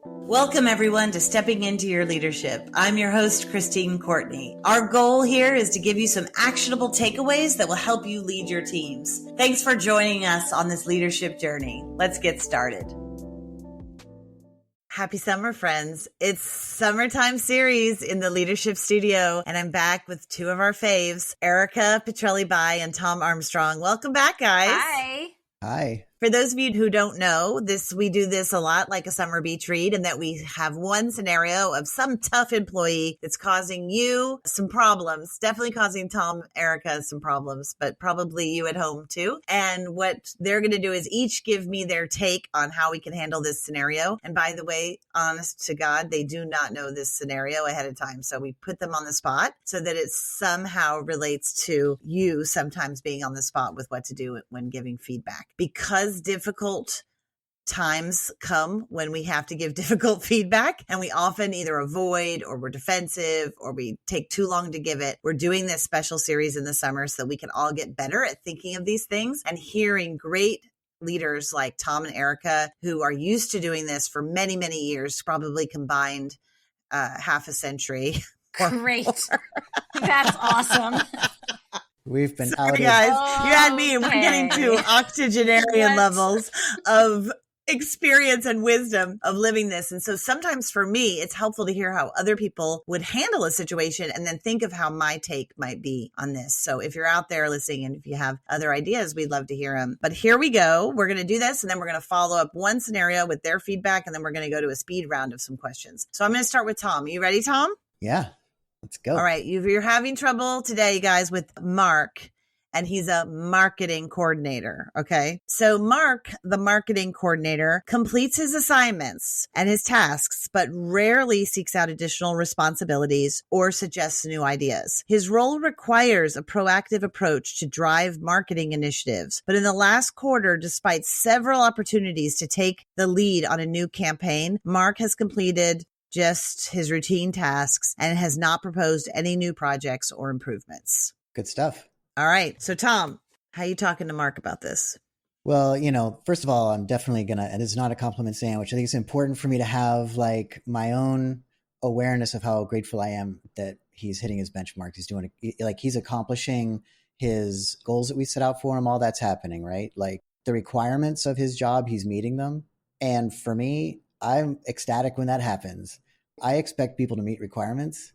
Welcome, everyone, to Stepping Into Your Leadership. I'm your host, Christine Courtney. Our goal here is to give you some actionable takeaways that will help you lead your teams. Thanks for joining us on this leadership journey. Let's get started. Happy summer, friends. It's summertime series in the leadership studio, and I'm back with two of our faves, Erika Petrelli-Bayh and Tom Armstrong. Welcome back, guys. Hi. Hi. For those of you who don't know, we do this a lot like a summer beach read, and that we have one scenario of some tough employee that's causing you some problems, definitely causing Tom, Erika some problems, but probably you at home too. And what they're going to do is each give me their take on how we can handle this scenario. And by the way, honest to God, they do not know this scenario ahead of time. So we put them on the spot so that it somehow relates to you sometimes being on the spot with what to do when giving feedback. Because difficult times come when we have to give difficult feedback, and we often either avoid or we're defensive or we take too long to give it. We're doing this special series in the summer so that we can all get better at thinking of these things and hearing great leaders like Tom and Erika, who are used to doing this for many, many years, probably combined half a century. Great. That's awesome. We've been Sorry, outed. guys. You had me. We're getting to octogenarian levels of experience and wisdom of living this. And so sometimes for me, it's helpful to hear how other people would handle a situation and then think of how my take might be on this. So if you're out there listening and if you have other ideas, we'd love to hear them. But here we go. We're going to do this, and then we're going to follow up one scenario with their feedback, and then we're going to go to a speed round of some questions. So I'm going to start with Tom. Are you ready, Tom? Yeah, let's go. All right. You're having trouble today, guys, with Mark, and he's a marketing coordinator. Okay. So Mark, the marketing coordinator, completes his assignments and his tasks, but rarely seeks out additional responsibilities or suggests new ideas. His role requires a proactive approach to drive marketing initiatives. But in the last quarter, despite several opportunities to take the lead on a new campaign, Mark has completed just his routine tasks and has not proposed any new projects or improvements. Good stuff. All right. So Tom, how are you talking to Mark about this? Well, first of all, I'm definitely going to, and it's not a compliment sandwich. I think it's important for me to have like my own awareness of how grateful I am that he's hitting his benchmarks. He's doing like he's accomplishing his goals that we set out for him. All that's happening, right? Like the requirements of his job, he's meeting them. And for me, I'm ecstatic when that happens. I expect people to meet requirements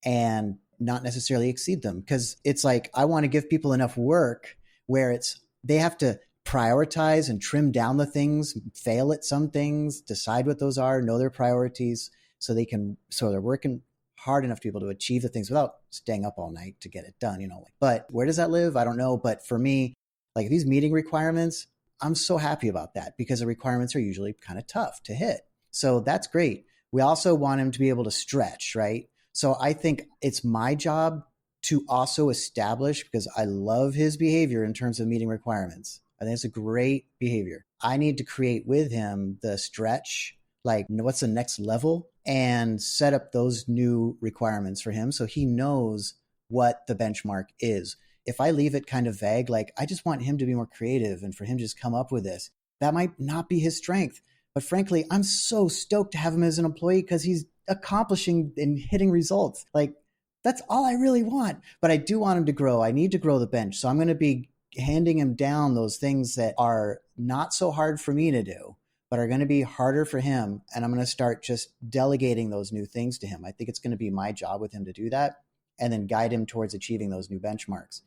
and not necessarily exceed them, because it's like I want to give people enough work where they have to prioritize and trim down the things, fail at some things, decide what those are, know their priorities, so they're working hard enough to be able to achieve the things without staying up all night to get it done, But where does that live? I don't know. But for me, like these meeting requirements, I'm so happy about that because the requirements are usually kind of tough to hit. So that's great. We also want him to be able to stretch, right? So I think it's my job to also establish, because I love his behavior in terms of meeting requirements. I think it's a great behavior. I need to create with him the stretch, like what's the next level, and set up those new requirements for him so he knows what the benchmark is. If I leave it kind of vague, like I just want him to be more creative and for him to just come up with this, that might not be his strength. But frankly, I'm so stoked to have him as an employee because he's accomplishing and hitting results. Like that's all I really want. But I do want him to grow. I need to grow the bench. So I'm going to be handing him down those things that are not so hard for me to do, but are going to be harder for him. And I'm going to start just delegating those new things to him. I think it's going to be my job with him to do that and then guide him towards achieving those new benchmarks.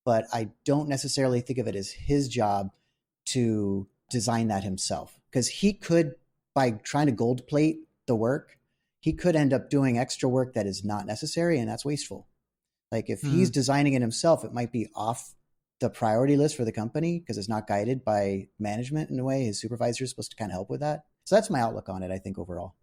But I don't necessarily think of it as his job to design that himself, because he could, by trying to gold plate the work, he could end up doing extra work that is not necessary, and that's wasteful. Like if he's designing it himself, it might be off the priority list for the company because it's not guided by management in a way. His supervisor is supposed to kind of help with that. So that's my outlook on it, I think, overall.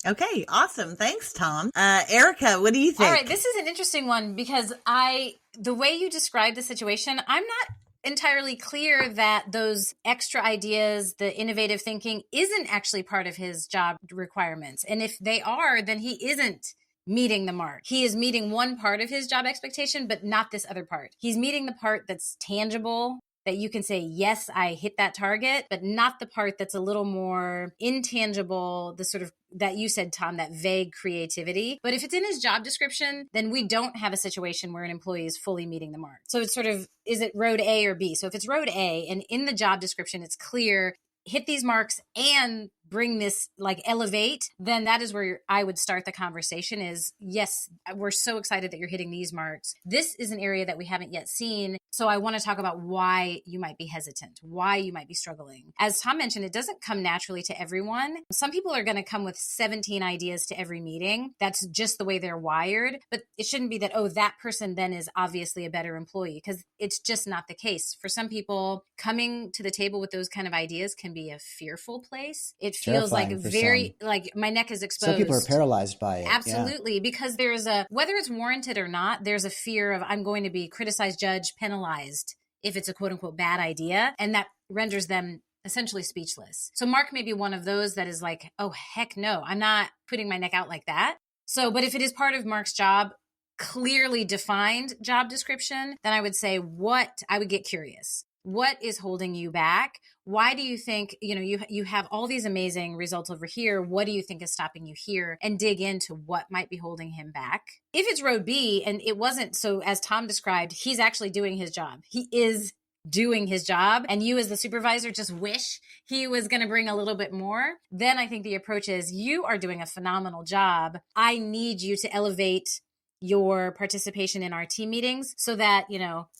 Okay, awesome. Thanks, Tom. Erika, what do you think? All right, this is an interesting one because the way you describe the situation, I'm not entirely clear that those extra ideas, the innovative thinking, isn't actually part of his job requirements. And if they are, then he isn't meeting the mark. He is meeting one part of his job expectation, but not this other part. He's meeting the part that's tangible, that you can say, yes, I hit that target, but not the part that's a little more intangible, the sort of that you said, Tom, that vague creativity. But if it's in his job description, then we don't have a situation where an employee is fully meeting the mark. So it's sort of, is it road A or B? So if it's road A and in the job description, it's clear, hit these marks and bring this, like elevate, then that is where I would start the conversation is, yes, we're so excited that you're hitting these marks. This is an area that we haven't yet seen. So I want to talk about why you might be hesitant, why you might be struggling. As Tom mentioned, it doesn't come naturally to everyone. Some people are going to come with 17 ideas to every meeting. That's just the way they're wired. But it shouldn't be that, oh, that person then is obviously a better employee, because it's just not the case. For some people, coming to the table with those kind of ideas can be a fearful place. It feels like very, like my neck is exposed. Some people are paralyzed by it. Absolutely. Because there's a, whether it's warranted or not, there's a fear of I'm going to be criticized, judged, penalized if it's a quote unquote bad idea. And that renders them essentially speechless. So Mark may be one of those that is like, oh, heck no, I'm not putting my neck out like that. So, but if it is part of Mark's job, clearly defined job description, then I would say I would get curious. What is holding you back? Why do you think, you have all these amazing results over here? What do you think is stopping you here? And dig into what might be holding him back. If it's road B and it wasn't, so as Tom described, he's actually doing his job. He is doing his job. And you as the supervisor just wish he was going to bring a little bit more. Then I think the approach is, you are doing a phenomenal job. I need you to elevate your participation in our team meetings so that,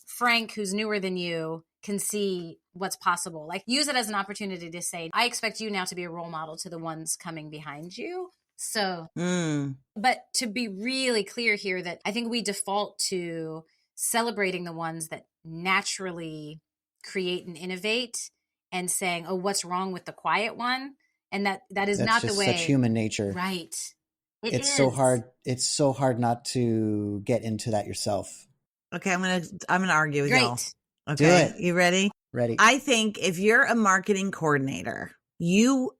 Frank, who's newer than you, can see what's possible. Like, use it as an opportunity to say, I expect you now to be a role model to the ones coming behind you. So, but to be really clear here, that I think we default to celebrating the ones that naturally create and innovate and saying, oh, what's wrong with the quiet one? And that is not the way. That's such human nature. Right. It's so hard. It's so hard not to get into that yourself. Okay. I'm going to argue with y'all. Okay. Do it. You ready? Ready. I think if you're a marketing coordinator, you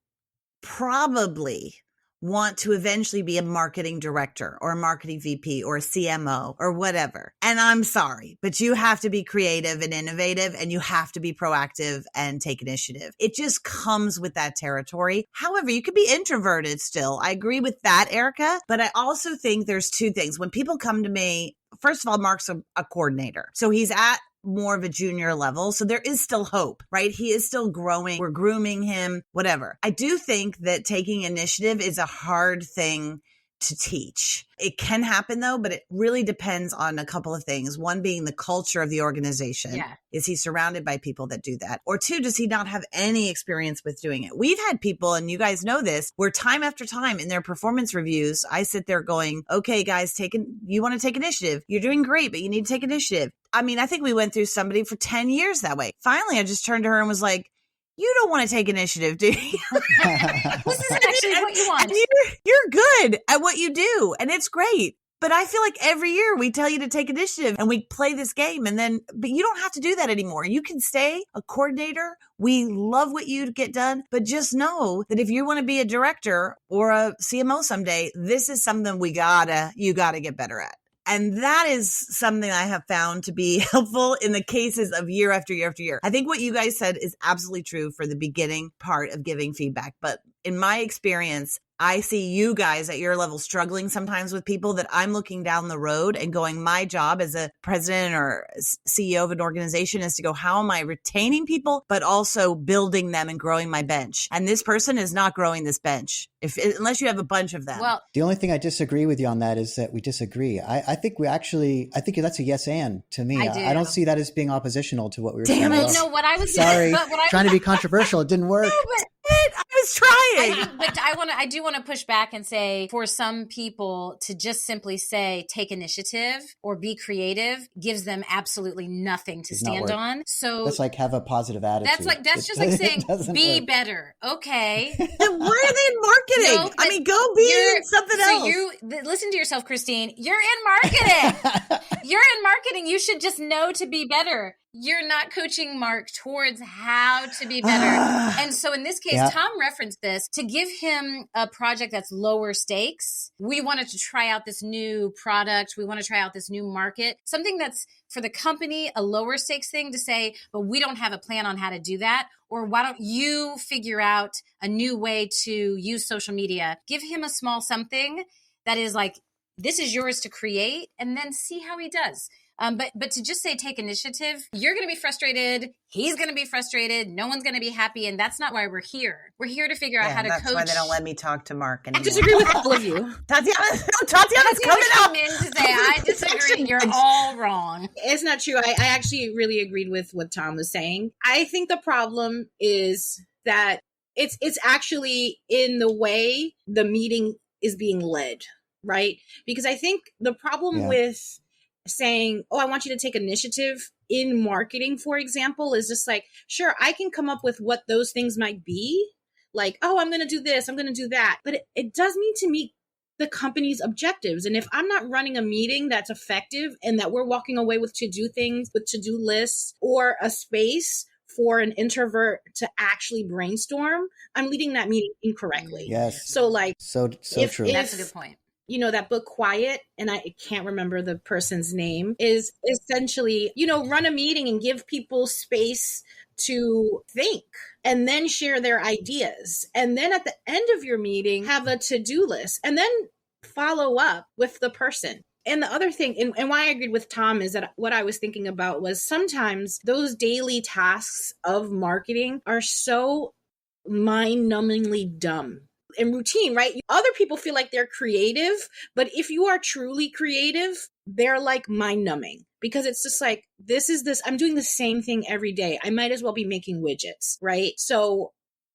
probably want to eventually be a marketing director or a marketing VP or a CMO or whatever. And I'm sorry, but you have to be creative and innovative, and you have to be proactive and take initiative. It just comes with that territory. However, you could be introverted still. I agree with that, Erika. But I also think there's two things. When people come to me, first of all, Mark's a coordinator. So he's at more of a junior level. So there is still hope, right? He is still growing. We're grooming him, whatever. I do think that taking initiative is a hard thing to teach. It can happen though, but it really depends on a couple of things. One being the culture of the organization. Yeah. Is he surrounded by people that do that? Or two, does he not have any experience with doing it? We've had people, and you guys know this, where time after time in their performance reviews, I sit there going, okay, guys, you want to take initiative. You're doing great, but you need to take initiative. I mean, I think we went through somebody for 10 years that way. Finally, I just turned to her and was like, you don't want to take initiative, do you? This isn't actually what you want. You're good at what you do, and it's great. But I feel like every year we tell you to take initiative and we play this game, but you don't have to do that anymore. You can stay a coordinator. We love what you get done, but just know that if you want to be a director or a CMO someday, this is something you gotta get better at. And that is something I have found to be helpful in the cases of year after year after year. I think what you guys said is absolutely true for the beginning part of giving feedback. But in my experience, I see you guys at your level struggling sometimes with people that I'm looking down the road and going, my job as a president or CEO of an organization is to go, how am I retaining people, but also building them and growing my bench? And this person is not growing this bench unless you have a bunch of them. Well, the only thing I disagree with you on that is that we disagree. I think that's a yes and to me. I don't see that as being oppositional to what we were saying. Damn it. No, what I was sorry, trying to be controversial. It didn't work. No, I was trying. But I do want to push back and say, for some people to just simply say, take initiative or be creative gives them absolutely nothing to stand on. So that's like have a positive attitude. That's just like saying, be better. Okay. Then why are they in marketing? No, go be in something else. So listen to yourself, Christine. You're in marketing. You're in marketing. You should just know to be better. You're not coaching Mark towards how to be better. And so in this case, Tom referenced this to give him a project that's lower stakes. We wanted to try out this new product. We want to try out this new market, something that's for the company, a lower stakes thing to say, but we don't have a plan on how to do that. Or why don't you figure out a new way to use social media? Give him a small something that is like, this is yours to create, and then see how he does. But to just say take initiative, you're going to be frustrated. He's going to be frustrated. No one's going to be happy. And that's not why we're here. We're here to figure out how to coach. That's why they don't let me talk to Mark anymore. I disagree with all of you. Tatiana's coming up. In to say, I disagree. You're all wrong. It's not true. I actually really agreed with what Tom was saying. I think the problem is that it's actually in the way the meeting is being led, right? Because I think the problem with saying, oh, I want you to take initiative in marketing, for example, is just like, sure, I can come up with what those things might be. Like, oh, I'm going to do this, I'm going to do that. But it does need to meet the company's objectives. And if I'm not running a meeting that's effective and that we're walking away with to-do things, with to-do lists, or a space for an introvert to actually brainstorm, I'm leading that meeting incorrectly. Yes. So like, so true. That's a good point. You know, that book Quiet, and I can't remember the person's name, is essentially, you know, run a meeting and give people space to think and then share their ideas. And then at the end of your meeting, have a to-do list and then follow up with the person. And the other thing, and why I agreed with Tom, is that what I was thinking about was sometimes those daily tasks of marketing are so mind-numbingly dumb and routine, right? Other people feel like they're creative, but if you are truly creative, they're like mind-numbing, because it's just like, I'm doing the same thing every day. I might as well be making widgets, right? So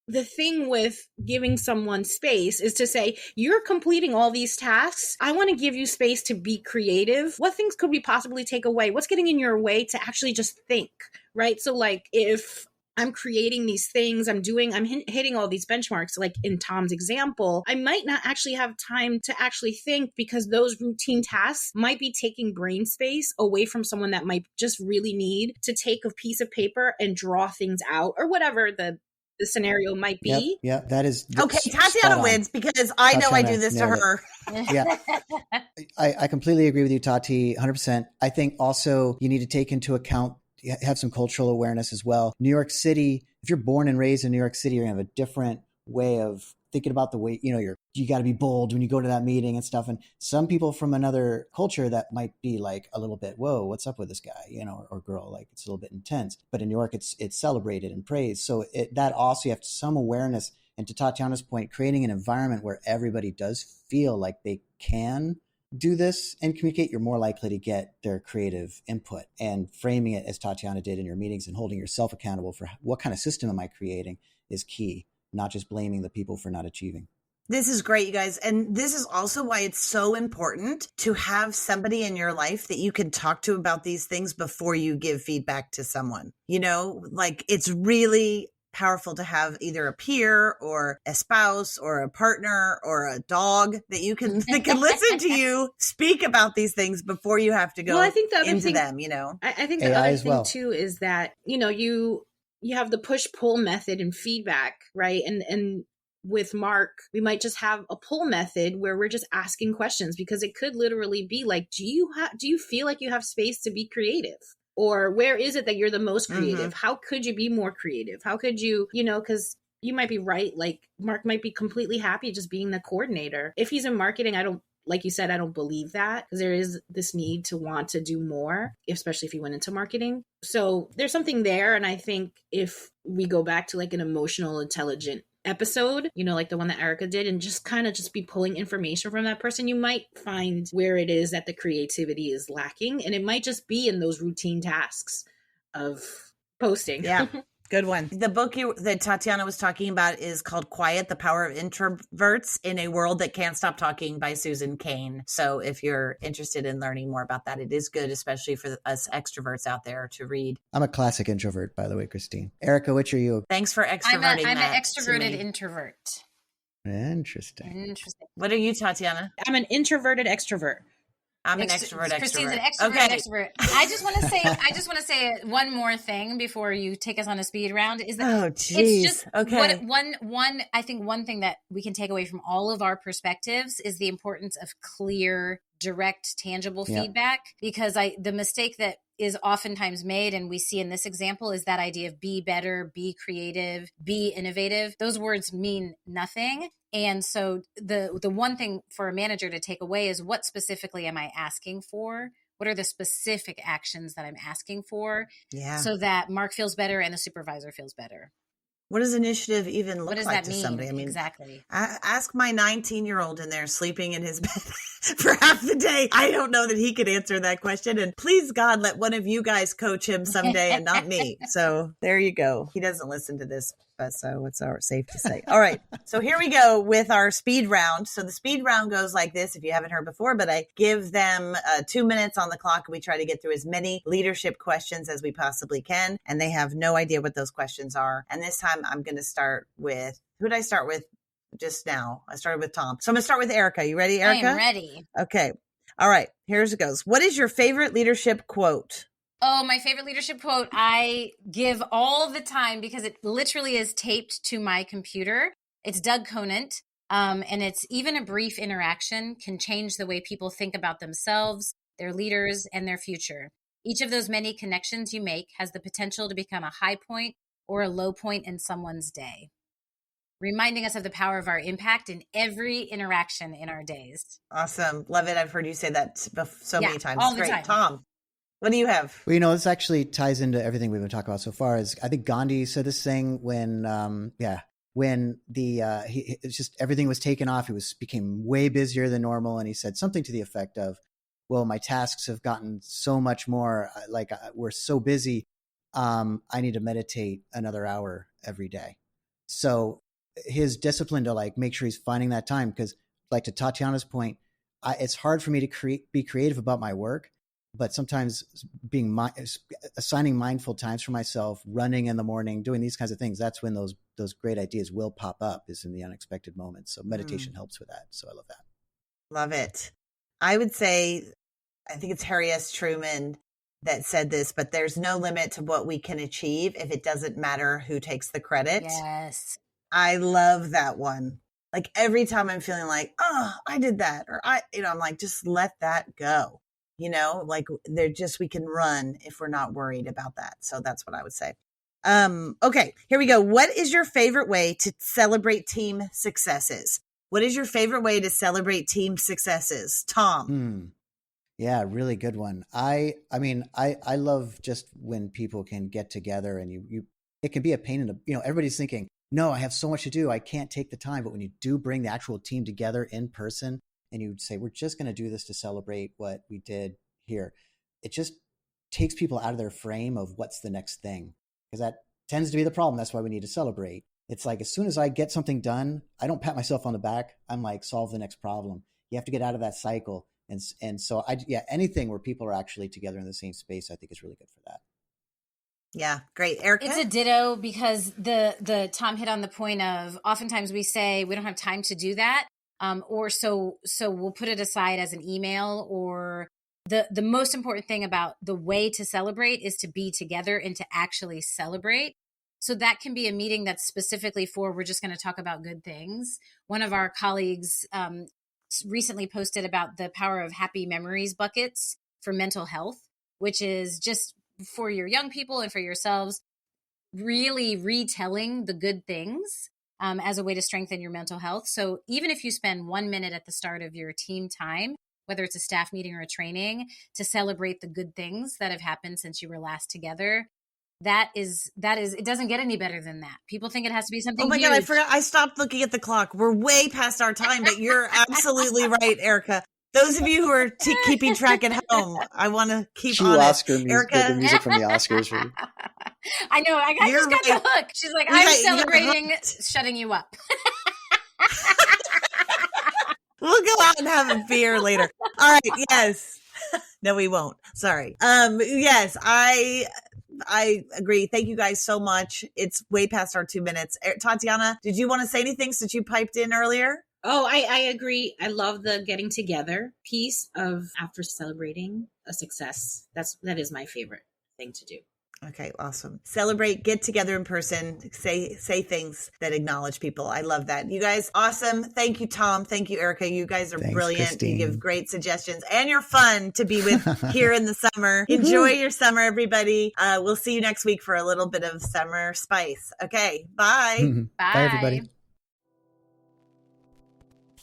the thing with giving someone space is to say, you're completing all these tasks. I want to give you space to be creative. What things could we possibly take away? What's getting in your way to actually just think, right? So like, if I'm creating these things, I'm hitting all these benchmarks, like in Tom's example, I might not actually have time to actually think, because those routine tasks might be taking brain space away from someone that might just really need to take a piece of paper and draw things out, or whatever the scenario might be. Yeah, that is okay. Tatiana wins, because I know I do this to her. Yeah, I completely agree with you, Tati, 100%. I think also you need to take into account, have some cultural awareness as well. New York City, if you're born and raised in New York City, you're gonna have a different way of thinking about the way, you got to be bold when you go to that meeting and stuff. And some people from another culture, that might be like a little bit, whoa, what's up with this guy, or girl? Like, it's a little bit intense. But in New York, it's celebrated and praised. So that also, you have some awareness. And to Tatiana's point, creating an environment where everybody does feel like they can do this and communicate, you're more likely to get their creative input. And framing it as Tatiana did in your meetings and holding yourself accountable for what kind of system am I creating is key, not just blaming the people for not achieving. This is great, you guys. And this is also why it's so important to have somebody in your life that you can talk to about these things before you give feedback to someone. Like, it's really powerful to have either a peer or a spouse or a partner or a dog that can listen to you speak about these things before you have to go I think the other into thing, them, I think the AI other as thing well. too is that, you have the push-pull method and feedback, right? And with Mark, we might just have a pull method where we're just asking questions, because it could literally be like, do you feel like you have space to be creative? Or where is it that you're the most creative? Mm-hmm. How could you be more creative? How could you, because you might be right. Like, Mark might be completely happy just being the coordinator. If he's in marketing, like you said, I don't believe that, because there is this need to want to do more, especially if you went into marketing. So there's something there. And I think if we go back to like an emotional, intelligent episode, like the one that Erika did, and just kind of just be pulling information from that person, you might find where it is that the creativity is lacking. And it might just be in those routine tasks of posting. Yeah. Good one. The book that Tatiana was talking about is called Quiet, The Power of Introverts in a World That Can't Stop Talking by Susan Cain. So if you're interested in learning more about that, it is good, especially for us extroverts out there to read. I'm a classic introvert, by the way, Christine. Erika, which are you? Thanks for extroverting I'm an extroverted introvert. Interesting. What are you, Tatiana? I'm an introverted extrovert. I'm an extrovert. Christine's an Extrovert. extrovert. Okay. Extrovert. I just want to say one more thing before you take us on a speed round. Is that Oh, it's geez. just Okay. I think one thing that we can take away from all of our perspectives is the importance of clear, direct, tangible feedback. Because the mistake that is oftentimes made, and we see in this example, is that idea of be better, be creative, be innovative. Those words mean nothing. And so the one thing for a manager to take away is, what specifically am I asking for? What are the specific actions that I'm asking for? Yeah. So that Mark feels better and the supervisor feels better. What does initiative even look What does like that to mean? somebody? I mean, exactly. Ask my 19-year-old in there sleeping in his bed for half the day. I don't know that he could answer that question. And please, God, let one of you guys coach him someday and not me. So there you go. He doesn't listen to this, but so it's safe to say. All right. So here we go with our speed round. So the speed round goes like this, if you haven't heard before, but I give them 2 minutes on the clock. And we try to get through as many leadership questions as we possibly can. And they have no idea what those questions are. And this time I'm going to start with, who did I start with just now? I started with Tom. So I'm going to start with Erika. You ready, Erika? I am ready. Okay. All right. Here's it goes. What is your favorite leadership quote? Oh, my favorite leadership quote I give all the time because it literally is taped to my computer. It's Doug Conant. And it's, even a brief interaction can change the way people think about themselves, their leaders, and their future. Each of those many connections you make has the potential to become a high point or a low point in someone's day, reminding us of the power of our impact in every interaction in our days. Awesome. Love it. I've heard you say that so many times. All the Great. time. Tom, what do you have? Well, this actually ties into everything we've been talking about so far. Is I think Gandhi said this thing when it's just everything was taken off. He became way busier than normal, and he said something to the effect of, "Well, my tasks have gotten so much more. We're so busy. I need to meditate another hour every day." So his discipline to make sure he's finding that time, because to Tatiana's point, it's hard for me to be creative about my work, but sometimes assigning mindful times for myself, running in the morning, doing these kinds of things, that's when those great ideas will pop up, is in the unexpected moments. So meditation helps with that. So I love that. Love it. I would say, I think it's Harry S. Truman that said this, but there's no limit to what we can achieve if it doesn't matter who takes the credit. Yes. I love that one. Every time I'm feeling oh, I did that, or I'm like, just let that go. We can run if we're not worried about that. So that's what I would say. Okay, here we go. What is your favorite way to celebrate team successes? What is your favorite way to celebrate team successes? Tom. Yeah, really good one. I love just when people can get together, and it can be a pain in the, everybody's thinking, no, I have so much to do, I can't take the time. But when you do bring the actual team together in person, and you say, we're just going to do this to celebrate what we did here, it just takes people out of their frame of what's the next thing, because that tends to be the problem. That's why we need to celebrate. It's as soon as I get something done, I don't pat myself on the back. I'm solve the next problem. You have to get out of that cycle. And so anything where people are actually together in the same space, I think is really good for that. Yeah, great. Erika? It's a ditto, because the Tom hit on the point of, oftentimes we say we don't have time to do that. Or so we'll put it aside as an email. Or the most important thing about the way to celebrate is to be together and to actually celebrate. So that can be a meeting that's specifically for, we're just going to talk about good things. One of our colleagues recently posted about the power of happy memories buckets for mental health, which is just for your young people and for yourselves, really retelling the good things as a way to strengthen your mental health. So even if you spend 1 minute at the start of your team time, whether it's a staff meeting or a training, to celebrate the good things that have happened since you were last together, that is, it doesn't get any better than that. People think it has to be something. Oh my huge. God, I forgot. I stopped looking at the clock. We're way past our time, but you're absolutely right, Erika. Those of you who are keeping track at home, I want to keep on Oscar it. music, Erika, the music from the Oscars. I know. I just got the hook. She's like, I'm celebrating shutting you up. We'll go out and have a beer later. All right. Yes. No, we won't. Sorry. Yes, I agree. Thank you guys so much. It's way past our 2 minutes. Tatiana, did you want to say anything since you piped in earlier? Oh, I agree. I love the getting together piece of after celebrating a success. That is my favorite thing to do. Okay, awesome. Celebrate, get together in person, say things that acknowledge people. I love that. You guys, awesome. Thank you, Tom. Thank you, Erika. You guys are brilliant. Christine. You give great suggestions, and you're fun to be with here in the summer. Enjoy your summer, everybody. We'll see you next week for a little bit of summer spice. Okay, bye. Bye. Bye, everybody.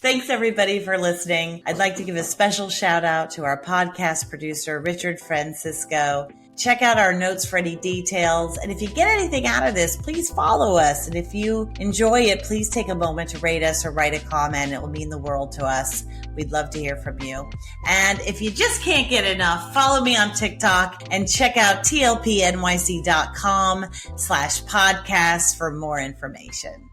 Thanks, everybody, for listening. I'd like to give a special shout out to our podcast producer, Richard Francisco. Check out our notes for any details. And if you get anything out of this, please follow us. And if you enjoy it, please take a moment to rate us or write a comment. It will mean the world to us. We'd love to hear from you. And if you just can't get enough, follow me on TikTok and check out tlpnyc.com/podcast for more information.